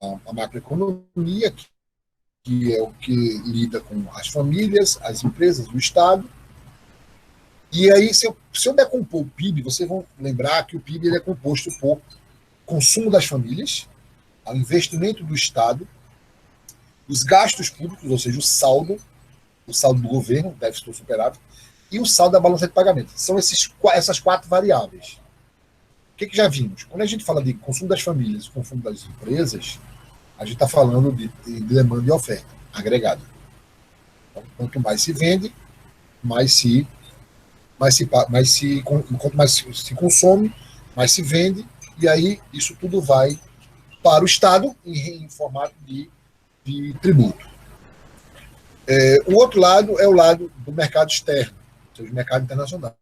a macroeconomia, que é o que lida com as famílias, as empresas, o Estado. E aí, se eu decompor o PIB, vocês vão lembrar que o PIB ele é composto por consumo das famílias, o investimento do Estado, os gastos públicos, ou seja, o saldo do governo, déficit ou superávit, e o saldo da balança de pagamento. São essas 4 variáveis. O que já vimos? Quando a gente fala de consumo das famílias e consumo das empresas, a gente está falando de demanda e oferta agregada. Então, quanto mais se vende, quanto mais se consome, mais se vende, e aí isso tudo vai para o Estado em formato de tributo. O outro lado é o lado do mercado externo, ou seja, o mercado internacional,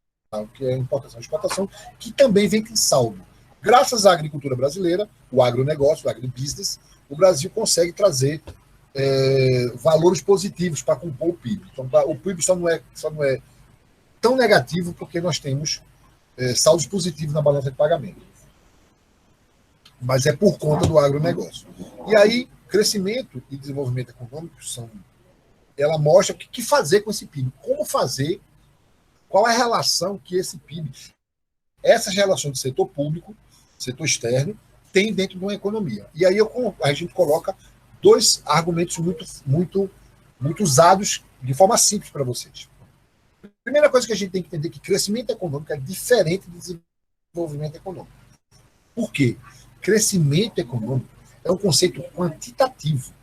que é a importação e exportação, que também vem com saldo. Graças à agricultura brasileira, o agronegócio, o agrobusiness, o Brasil consegue trazer valores positivos para compor o PIB. Então, o PIB só não é tão negativo porque nós temos saldos positivos na balança de pagamento. Mas é por conta do agronegócio. E aí, crescimento e desenvolvimento econômico ela mostra o que fazer com esse PIB, como fazer, qual é a relação que esse PIB, essas relações do setor público, setor externo, tem dentro de uma economia. E aí a gente coloca 2 argumentos muito usados de forma simples para vocês. Primeira coisa que a gente tem que entender é que crescimento econômico é diferente de desenvolvimento econômico. Por quê? Crescimento econômico é um conceito quantitativo.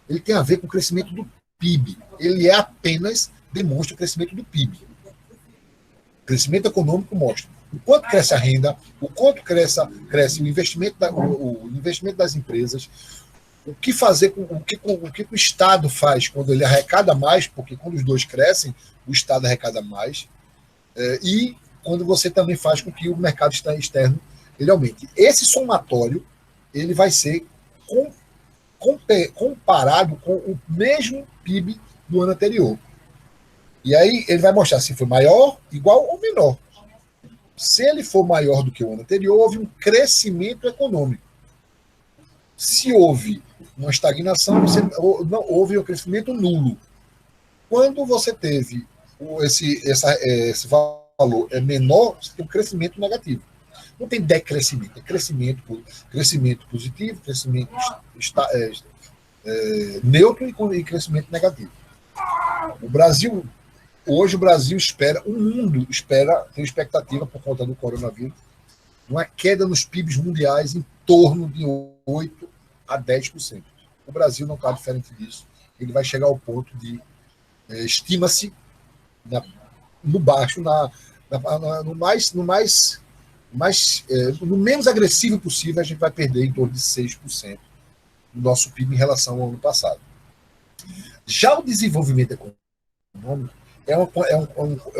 Ele tem a ver com o crescimento do PIB. Ele apenas demonstra o crescimento do PIB. O crescimento econômico mostra o quanto cresce a renda, o quanto cresce o investimento, o investimento das empresas, o que fazer, o que o Estado faz quando ele arrecada mais, porque quando os dois crescem, o Estado arrecada mais, e quando você também faz com que o mercado externo ele aumente. Esse somatório ele vai ser comparado com o mesmo PIB do ano anterior. E aí ele vai mostrar se foi maior, igual ou menor. Se ele for maior do que o ano anterior, houve um crescimento econômico. Se houve uma estagnação, não houve um crescimento nulo. Quando você teve esse valor menor, você tem um crescimento negativo. Não tem decrescimento, é crescimento positivo, crescimento neutro e crescimento negativo. Hoje o Brasil espera, o mundo tem expectativa por conta do coronavírus, uma queda nos PIBs mundiais em torno de 8 a 10%. O Brasil não está diferente disso. Ele vai chegar ao ponto de, estima-se, no baixo, no menos agressivo possível, a gente vai perder em torno de 6% do nosso PIB em relação ao ano passado. Já o desenvolvimento econômico é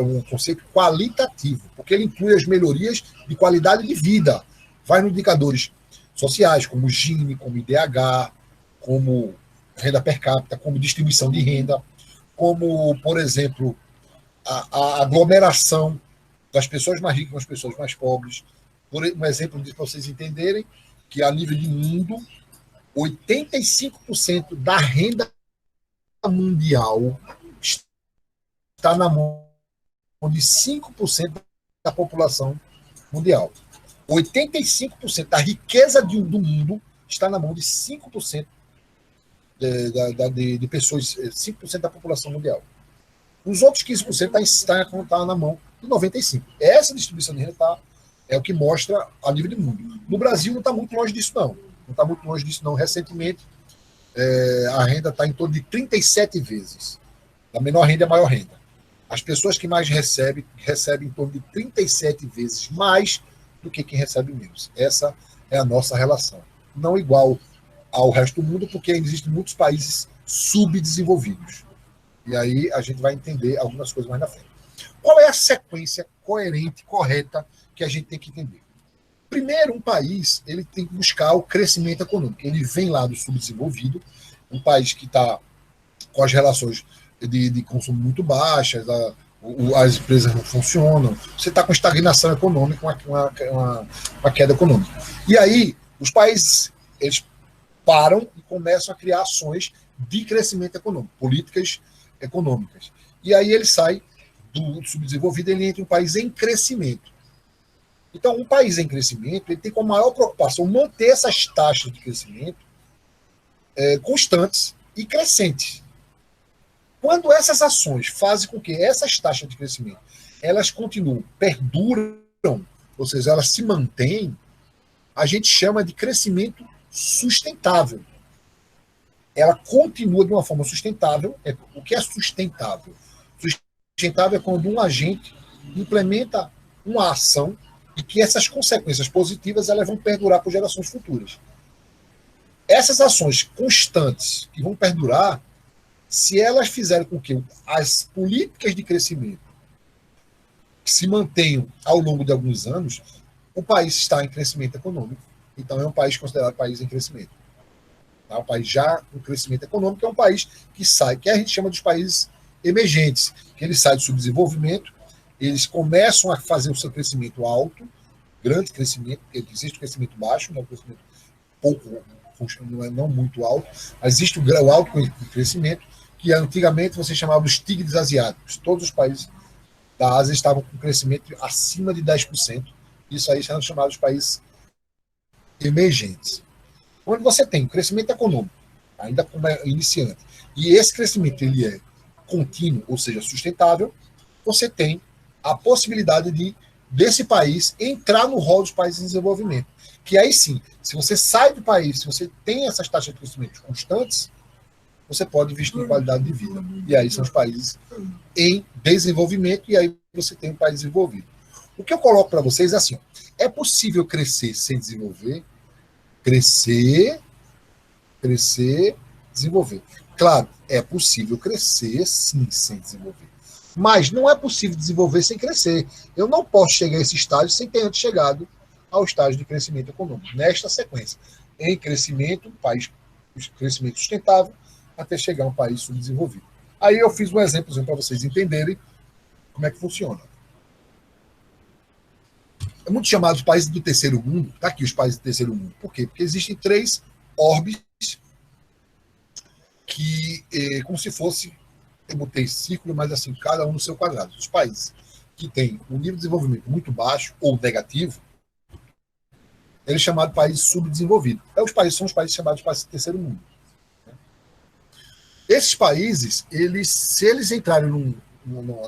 um conceito qualitativo, porque ele inclui as melhorias de qualidade de vida. Vai nos indicadores sociais, como Gini, como IDH, como renda per capita, como distribuição de renda, como, por exemplo, a aglomeração das pessoas mais ricas com as pessoas mais pobres. Por um exemplo disso para vocês entenderem, que a nível de mundo, 85% da renda mundial está na mão de 5% da população mundial. 85% da riqueza do mundo está na mão de 5% de pessoas, 5% da população mundial. Os outros 15% está na mão de 95%. Essa distribuição de renda é o que mostra a nível do mundo. No Brasil não está muito longe disso, não. Não está muito longe disso, não. Recentemente, a renda está em torno de 37 vezes. A menor renda é a maior renda. As pessoas que mais recebem em torno de 37 vezes mais do que quem recebe menos. Essa é a nossa relação. Não igual ao resto do mundo, porque ainda existem muitos países subdesenvolvidos. E aí a gente vai entender algumas coisas mais na frente. Qual é a sequência coerente, correta, que a gente tem que entender? Primeiro, um país ele tem que buscar o crescimento econômico. Ele vem lá do subdesenvolvido, um país que está com as relações de consumo muito baixas, as empresas não funcionam, você está com estagnação econômica, uma queda econômica. E aí, os países eles param e começam a criar ações de crescimento econômico, políticas econômicas. E aí ele sai do subdesenvolvido, ele entra em um país em crescimento. Então, um país em crescimento, ele tem como maior preocupação manter essas taxas de crescimento constantes e crescentes. Quando essas ações fazem com que essas taxas de crescimento elas continuam, perduram, ou seja, elas se mantêm, a gente chama de crescimento sustentável. Ela continua de uma forma sustentável. O que é sustentável? Sustentável é quando um agente implementa uma ação e que essas consequências positivas elas vão perdurar por gerações futuras. Essas ações constantes que vão perdurar, se elas fizerem com que as políticas de crescimento se mantenham ao longo de alguns anos, o país está em crescimento econômico. Então é um país considerado país em crescimento. Tá? Um país já com crescimento econômico é um país que sai, que a gente chama de países emergentes, que eles saem do subdesenvolvimento, eles começam a fazer o seu crescimento alto, grande crescimento, porque existe o crescimento baixo, não, o crescimento pouco, não muito alto, mas existe o grau alto de crescimento, que antigamente você chamava dos tigres asiáticos. Todos os países da Ásia estavam com crescimento acima de 10%. Isso aí são chamados de países emergentes. Quando você tem crescimento econômico, ainda como iniciante, e esse crescimento ele é contínuo, ou seja, sustentável, você tem a possibilidade desse país entrar no rol dos países em desenvolvimento. Que aí sim, se você sai do país, se você tem essas taxas de crescimento constantes, você pode investir em qualidade de vida. E aí são os países em desenvolvimento, e aí você tem um país desenvolvido. O que eu coloco para vocês é assim, é possível crescer sem desenvolver? Crescer, desenvolver. Claro, é possível crescer sim sem desenvolver. Mas não é possível desenvolver sem crescer. Eu não posso chegar a esse estágio sem ter antes chegado ao estágio de crescimento econômico. Nesta sequência, em crescimento, país, crescimento sustentável, até chegar a um país subdesenvolvido. Aí eu fiz um exemplo para vocês entenderem como é que funciona. É muito chamado de países do terceiro mundo. Está aqui os países do terceiro mundo. Por quê? Porque existem 3 órbitas que, como se fosse, eu botei círculo, mas assim, cada um no seu quadrado. Os países que têm um nível de desenvolvimento muito baixo ou negativo, ele é chamado de país subdesenvolvido. Os países são os países chamados de países do terceiro mundo. Esses países, se eles entrarem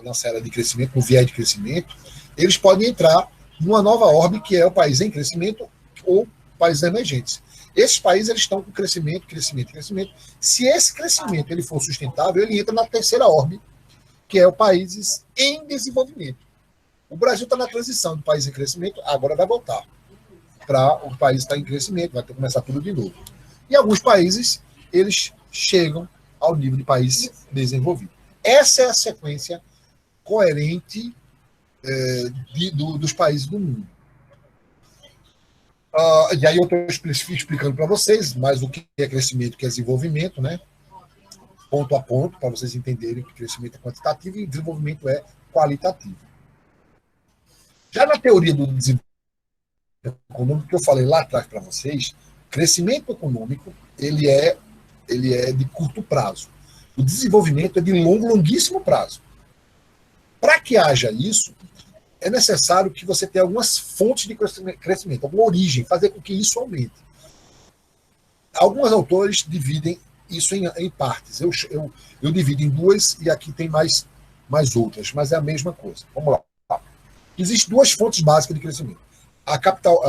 na série de crescimento, no viés de crescimento, eles podem entrar numa nova órbita, que é o país em crescimento ou países emergentes. Esses países eles estão com crescimento. Se esse crescimento ele for sustentável, ele entra na terceira órbita, que é o países em desenvolvimento. O Brasil está na transição do país em crescimento, agora vai voltar para o país estar em crescimento, vai ter que começar tudo de novo. E alguns países, eles chegam ao nível de país desenvolvido. Essa é a sequência coerente dos países do mundo. E aí eu estou explicando para vocês mais o que é crescimento, o que é desenvolvimento, né? Ponto a ponto, para vocês entenderem que crescimento é quantitativo e desenvolvimento é qualitativo. Já na teoria do desenvolvimento econômico, que eu falei lá atrás para vocês, crescimento econômico ele é de curto prazo. O desenvolvimento é de longuíssimo prazo. Para que haja isso, é necessário que você tenha algumas fontes de crescimento, alguma origem, fazer com que isso aumente. Alguns autores dividem isso em partes. Eu divido em 2 e aqui tem mais outras, mas é a mesma coisa. Vamos lá. Existem 2 fontes básicas de crescimento. A capital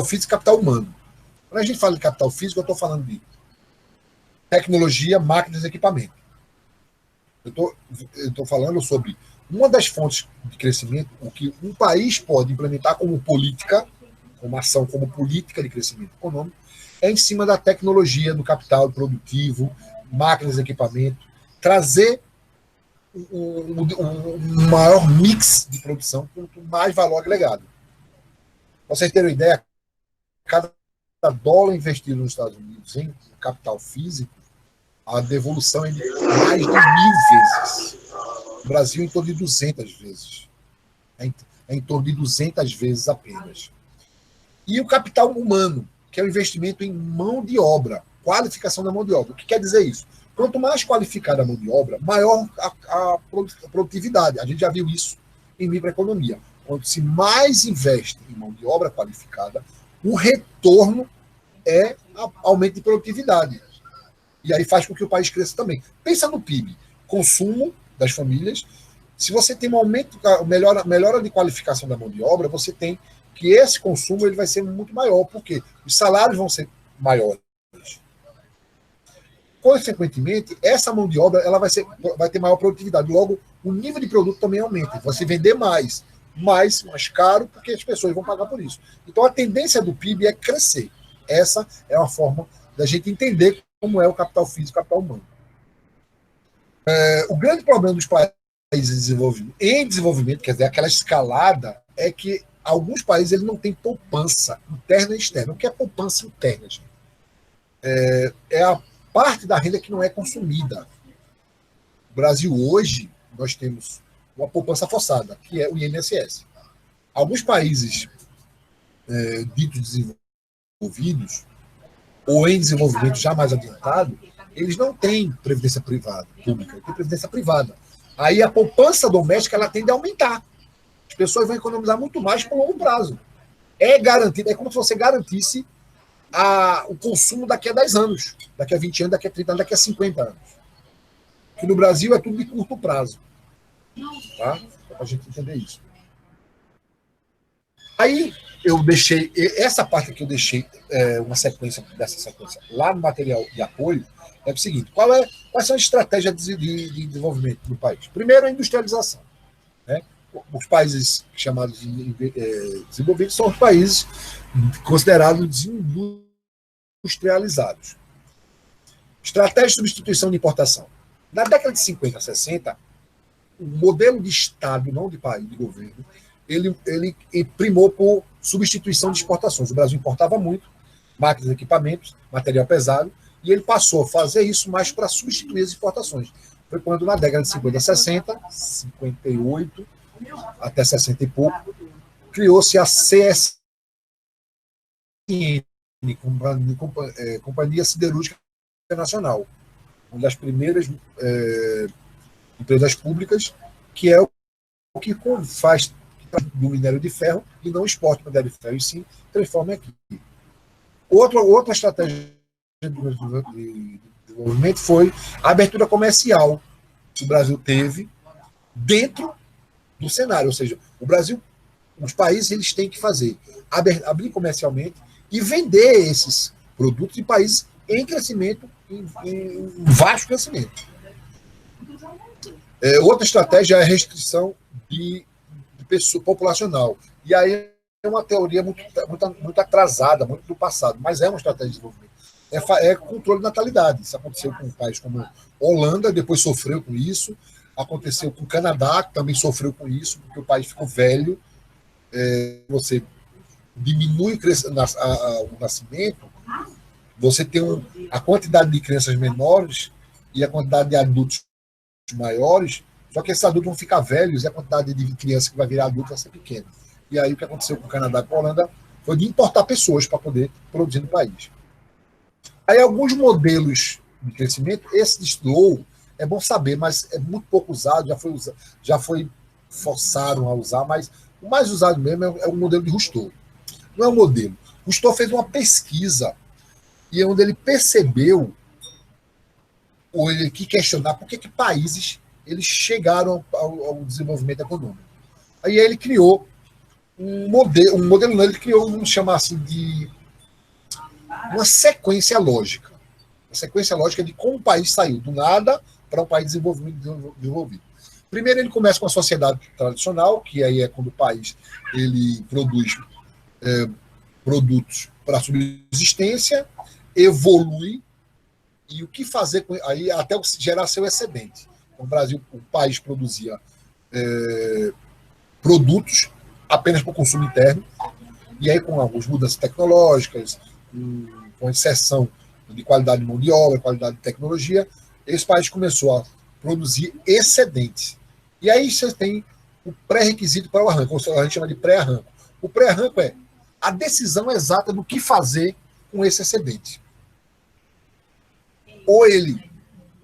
físico e capital humano. Quando a gente fala de capital físico, eu estou falando de tecnologia, máquinas e equipamento. Eu estou falando sobre uma das fontes de crescimento, o que um país pode implementar como política, como ação, como política de crescimento econômico, é em cima da tecnologia, do capital produtivo, máquinas e equipamento, trazer um maior mix de produção com mais valor agregado. Para vocês terem uma ideia, cada dólar investido nos Estados Unidos em capital físico, a devolução é de mais de 1000 vezes. No Brasil, em torno de 200 vezes. É em torno de 200 vezes apenas. E o capital humano, que é o investimento em mão de obra, qualificação da mão de obra. O que quer dizer isso? Quanto mais qualificada a mão de obra, maior a produtividade. A gente já viu isso em microeconomia. Quanto se mais investe em mão de obra qualificada, o retorno é aumento de produtividade. E aí faz com que o país cresça também. Pensa no PIB, consumo das famílias. Se você tem um aumento, melhora de qualificação da mão de obra, você tem que esse consumo ele vai ser muito maior, porque os salários vão ser maiores. Consequentemente, essa mão de obra ela vai ter maior produtividade. Logo, o nível de produto também aumenta. Você vender mais caro, porque as pessoas vão pagar por isso. Então, a tendência do PIB é crescer. Essa é uma forma da gente entender como é o capital físico e o capital humano. O grande problema dos países em desenvolvimento, quer dizer, aquela escalada, é que alguns países eles não têm poupança interna e externa. O que é poupança interna, gente? É a parte da renda que não é consumida. No Brasil, hoje, nós temos uma poupança forçada, que é o INSS. Alguns países ditos desenvolvidos, ou em desenvolvimento já mais adiantado, eles não têm previdência privada, pública, tem previdência privada. Aí a poupança doméstica ela tende a aumentar. As pessoas vão economizar muito mais por longo prazo. É garantido, é como se você garantisse o consumo daqui a 10 anos, daqui a 20 anos, daqui a 30 anos, daqui a 50 anos. Que no Brasil é tudo de curto prazo. Tá? Para a gente entender isso. Aí eu deixei, essa parte que eu deixei uma sequência dessa sequência lá no material de apoio, é o seguinte: quais são as estratégias de desenvolvimento do país? Primeiro, a industrialização. Né? Os países chamados de desenvolvidos são os países considerados industrializados. Estratégia de substituição de importação. Na década de 50, 60, o modelo de Estado, não de país, de governo, ele primou por substituição de exportações. O Brasil importava muito, máquinas, equipamentos, material pesado, e ele passou a fazer isso mais para substituir as exportações. Foi quando, na década de 50, 60, 58, até 60 e pouco, criou-se a CSN, Companhia Siderúrgica Nacional, uma das primeiras empresas públicas, que é o que faz do minério de ferro e não exporta o minério de ferro, e sim transforma aqui. Outra estratégia de desenvolvimento foi a abertura comercial que o Brasil teve dentro do cenário, ou seja, o Brasil, os países eles têm que fazer abrir comercialmente e vender esses produtos em países em crescimento, em vasto crescimento. Outra estratégia é a restrição de populacional. E aí é uma teoria muito atrasada, muito do passado, mas é uma estratégia de desenvolvimento. É controle de natalidade. Isso aconteceu com um país como Holanda, depois sofreu com isso. Aconteceu com o Canadá, que também sofreu com isso, porque o país ficou velho. Você diminui o nascimento, você tem a quantidade de crianças menores e a quantidade de adultos maiores, só que esses adultos vão ficar velhos e a quantidade de criança que vai virar adulto vai ser pequena. E aí o que aconteceu com o Canadá e com a Holanda foi de importar pessoas para poder produzir no país. Aí alguns modelos de crescimento, esse de slow, é bom saber, mas é muito pouco usado, já foi forçaram a usar, mas o mais usado mesmo é o modelo de Rousseau. Não é um modelo. Rousseau fez uma pesquisa e é onde ele percebeu, ou ele quis questionar por que países eles chegaram ao desenvolvimento econômico. Aí ele criou um modelo não, ele criou, vamos chamar assim, de uma sequência lógica. Uma sequência lógica de como o país saiu do nada para um país desenvolvido. Primeiro ele começa com a sociedade tradicional, que aí é quando o país ele produz produtos para subsistência, evolui, e o que fazer aí até gerar seu excedente. Então, o país produzia produtos apenas para o consumo interno, e aí com algumas mudanças tecnológicas, com exceção de qualidade de mão de obra, qualidade de tecnologia, esse país começou a produzir excedentes. E aí você tem o pré-requisito para o arranco, a gente chama de pré-arranco. O pré-arranco é a decisão exata do que fazer com esse excedente. Ou ele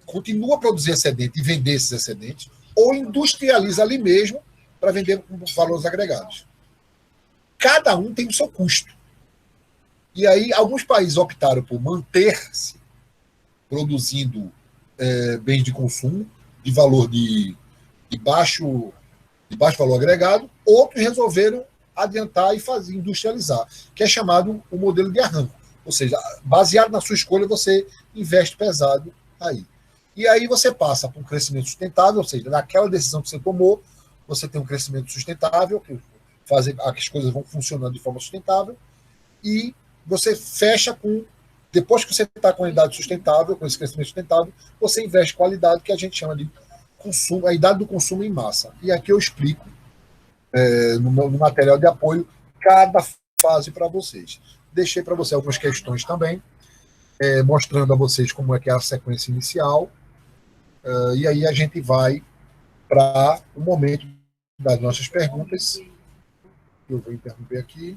continua a produzir excedente e vender esses excedentes, ou industrializa ali mesmo para vender com valores agregados. Cada um tem o seu custo. E aí, alguns países optaram por manter-se produzindo bens de consumo de valor de baixo valor agregado, outros resolveram adiantar e fazer industrializar, que é chamado o modelo de arranco. Ou seja, baseado na sua escolha, você investe pesado aí. E aí você passa por um crescimento sustentável, ou seja, naquela decisão que você tomou, você tem um crescimento sustentável, que faz as coisas vão funcionando de forma sustentável, e você fecha com, depois que você está com a idade sustentável, com esse crescimento sustentável, você investe qualidade, que a gente chama de consumo, a idade do consumo em massa. E aqui eu explico no material de apoio cada fase para vocês. Deixei para você algumas questões também, mostrando a vocês como é que é a sequência inicial, e aí a gente vai para o momento das nossas perguntas. Eu vou interromper aqui.